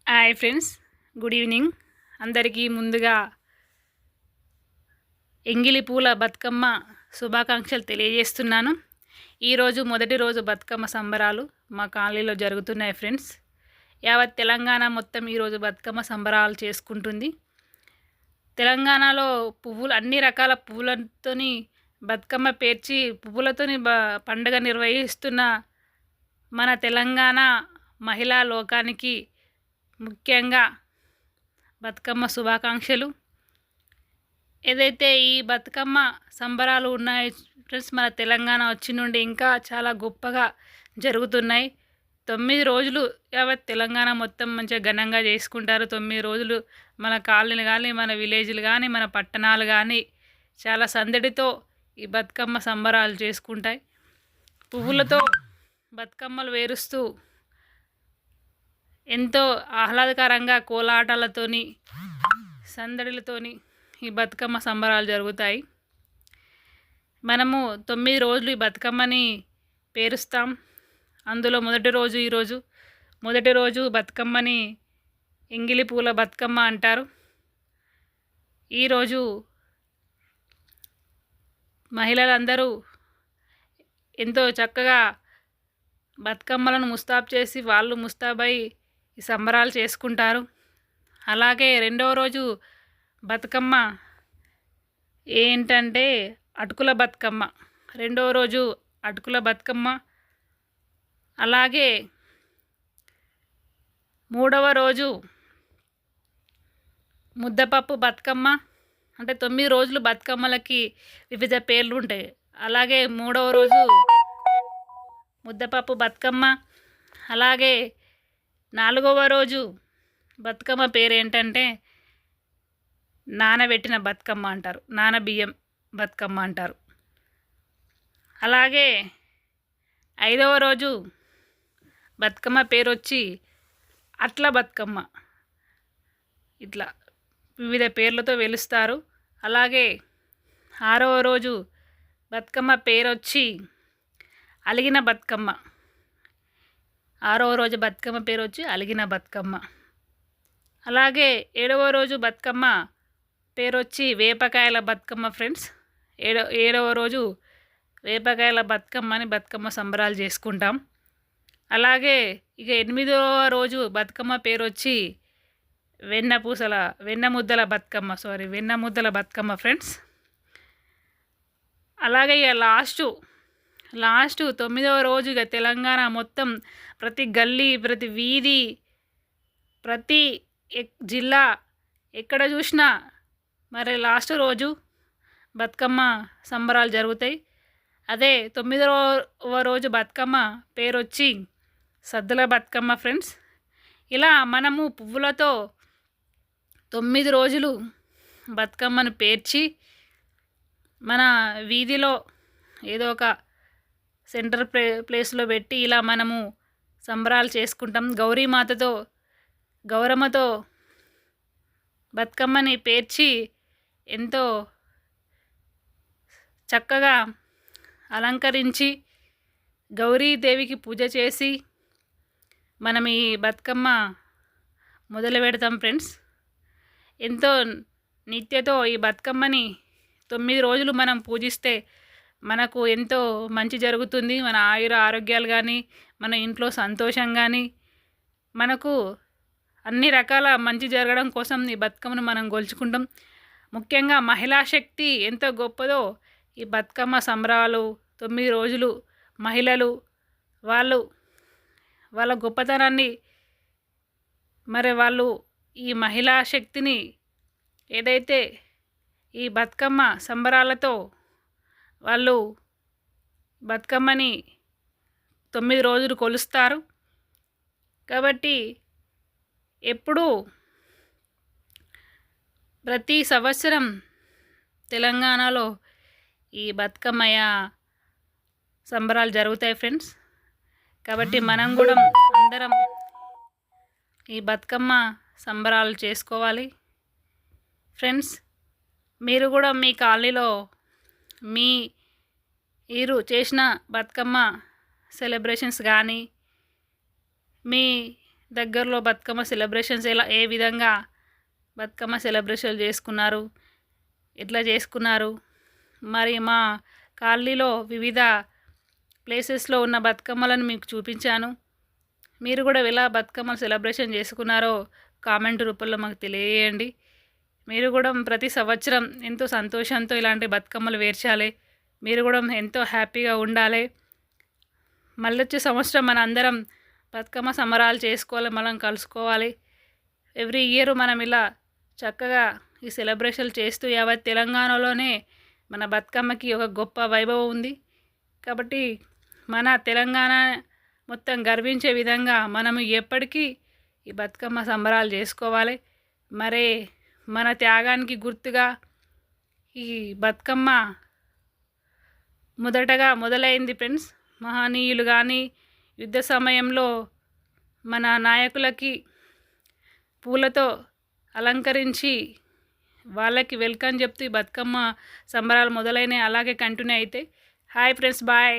Hi friends, good evening. అందరికీ ముందుగా ఎంగిలి పూల బతుకమ్మ శుభాకాంక్షలు తెలియజేస్తున్నాను. ఈరోజు మొదటి రోజు బతుకమ్మ సంబరాలు మా కాలనీలో జరుగుతున్నాయి ఫ్రెండ్స్. యావత్ తెలంగాణ మొత్తం ఈరోజు బతుకమ్మ సంబరాలు చేసుకుంటుంది. తెలంగాణలో పువ్వులు, అన్ని రకాల పువ్వులతోని బతుకమ్మ పేర్చి పువ్వులతోని పండుగ నిర్వహిస్తున్న మన తెలంగాణ మహిళా లోకానికి ముఖ్యంగా బతుకమ్మ శుభాకాంక్షలు. ఏదైతే ఈ బతుకమ్మ సంబరాలు ఉన్నాయి ఫ్రెండ్స్, మన తెలంగాణ వచ్చి నుండి ఇంకా చాలా గొప్పగా జరుగుతున్నాయి. 9 రోజులు యావత్ తెలంగాణ మొత్తం మంచిగా ఘనంగా చేసుకుంటారు. 9 రోజులు మన కాలనీలు కానీ, మన విలేజ్లు కానీ, మన పట్టణాలు కానీ చాలా సందడితో ఈ బతుకమ్మ సంబరాలు చేసుకుంటాయి. పువ్వులతో బతుకమ్మలు వేరుస్తూ ఎంతో ఆహ్లాదకరంగా కోలాటాలతోని సందడిలతోని ఈ బతుకమ్మ సంబరాలు జరుగుతాయి. మనము 9 రోజులు ఈ బతుకమ్మని పేరుస్తాం. అందులో మొదటి రోజు బతుకమ్మని ఎంగిలి పూల బతుకమ్మ అంటారు. ఈరోజు మహిళలందరూ ఎంతో చక్కగా బతుకమ్మలను ముస్తాబు చేసి వాళ్ళు ముస్తాబై ఈ సంబరాలు చేసుకుంటారు. అలాగే రెండవ రోజు బతుకమ్మ ఏంటంటే అటుకుల బతుకమ్మ. రెండవ రోజు అటుకుల బతుకమ్మ. అలాగే మూడవ రోజు ముద్దపప్పు బతుకమ్మ. అంటే 9 రోజులు బతుకమ్మలకి వివిధ పేర్లు ఉంటాయి. అలాగే మూడవ రోజు ముద్దపప్పు బతుకమ్మ. అలాగే 4వ రోజు బతుకమ్మ పేరు ఏంటంటే నానబెట్టిన బతుకమ్మ అంటారు, నానబియ్యం బతుకమ్మ అంటారు. అలాగే 5వ రోజు బతుకమ్మ పేరు వచ్చి అట్ల బతుకమ్మ. ఇట్లా వివిధ పేర్లతో వెలుస్తారు. అలాగే 6వ రోజు బతుకమ్మ పేరు వచ్చి అలిగిన బతుకమ్మ. 6వ రోజు బతుకమ్మ పేరు వచ్చి అలిగిన బతుకమ్మ. అలాగే 7వ రోజు బతుకమ్మ పేరు వచ్చి వేపకాయల బతుకమ్మ ఫ్రెండ్స్. 7వ రోజు వేపకాయల బతుకమ్మని బతుకమ్మ సంబరాలు చేసుకుంటాం. అలాగే ఇక 8వ రోజు బతుకమ్మ పేరు వచ్చి వెన్న ముద్దల బతుకమ్మ ఫ్రెండ్స్. అలాగే ఇక లాస్ట్ 9వ రోజు ఇక తెలంగాణ మొత్తం ప్రతి గల్లీ, ప్రతి వీధి, ప్రతి జిల్లా ఎక్కడ చూసినా మరి లాస్ట్ రోజు బతుకమ్మ సంబరాలు జరుగుతాయి. అదే 9వ రోజు బతుకమ్మ పేరు వచ్చి సద్దుల బతుకమ్మ ఫ్రెండ్స్. ఇలా మనము పువ్వులతో 9 రోజులు బతుకమ్మను పేర్చి మన వీధిలో ఏదో ఒక సెంటర్ ప్లేస్లో పెట్టి ఇలా మనము సంబరాలు చేసుకుంటాం. గౌరమ్మతో బతుకమ్మని పేర్చి ఎంతో చక్కగా అలంకరించి గౌరీదేవికి పూజ చేసి మనం ఈ బతుకమ్మ మొదలు పెడతాం ఫ్రెండ్స్. ఎంతో నిత్యతో ఈ బతుకమ్మని 9 రోజులు మనం పూజిస్తే మనకు ఎంతో మంచి జరుగుతుంది. మన ఆరోగ్యాలు కానీ, మన ఇంట్లో సంతోషం కానీ, మనకు అన్ని రకాల మంచి జరగడం కోసం ఈ బతుకమ్మను మనం గొలుచుకుంటాం. ముఖ్యంగా మహిళా శక్తి ఎంత గొప్పదో ఈ బతుకమ్మ సంబరాలు 9 రోజులు మహిళలు వాళ్ళ గొప్పతనాన్ని, మరి వాళ్ళు ఈ మహిళా శక్తిని ఏదైతే ఈ బతుకమ్మ సంబరాలతో వాళ్ళు బతుకమ్మని 9 రోజులు కొలుస్తారు. కాబట్టి ఎప్పుడూ ప్రతి సంవత్సరం తెలంగాణలో ఈ బతుకమ్మయ్య సంబరాలు జరుగుతాయి ఫ్రెండ్స్. కాబట్టి మనం కూడా అందరం ఈ బతుకమ్మ సంబరాలు చేసుకోవాలి ఫ్రెండ్స్. మీరు కూడా మీ కాలనీలో మీరు చేసిన బతుకమ్మ సెలబ్రేషన్స్ కానీ, మీ దగ్గరలో బతుకమ్మ సెలబ్రేషన్స్ ఏ విధంగా బతుకమ్మ సెలబ్రేషన్ చేసుకున్నారు, ఎట్లా చేసుకున్నారు, మరి మా కాలనీలో వివిధ ప్లేసెస్లో ఉన్న బతుకమ్మలను మీకు చూపించాను. మీరు కూడా ఎలా బతుకమ్మ సెలబ్రేషన్ చేసుకున్నారో కామెంట్ రూపంలో మాకు తెలియజేయండి. మీరు కూడా ప్రతి సంవత్సరం ఎంతో సంతోషంతో ఇలాంటి బతుకమ్మలు పేర్చాలి, మీరు కూడా ఎంతో హ్యాపీగా ఉండాలి. మళ్ళీ వచ్చే సంవత్సరం మన అందరం బతుకమ్మ సంబరాలు చేసుకోవాలి, మనం కలుసుకోవాలి. ఎవ్రీ ఇయర్ మనం ఇలా చక్కగా ఈ సెలబ్రేషన్లు చేస్తూ యావత్ తెలంగాణలోనే మన బతుకమ్మకి ఒక గొప్ప వైభవం ఉంది. కాబట్టి మన తెలంగాణ మొత్తం గర్వించే విధంగా మనము ఎప్పటికీ ఈ బతుకమ్మ సంబరాలు చేసుకోవాలి. మరి మన త్యాగానికి గుర్తుగా ఈ బతుకమ్మ మొదటగా మొదలైంది ఫ్రెండ్స్. మహనీయులు కానీ యుద్ధ సమయంలో మన నాయకులకి పూలతో అలంకరించి వాళ్ళకి వెల్కమ్ చెప్తూ ఈ బతుకమ్మ సంబరాలు మొదలైనవి. అలాగే కంటిన్యూ అయితే. Hi friends, bye.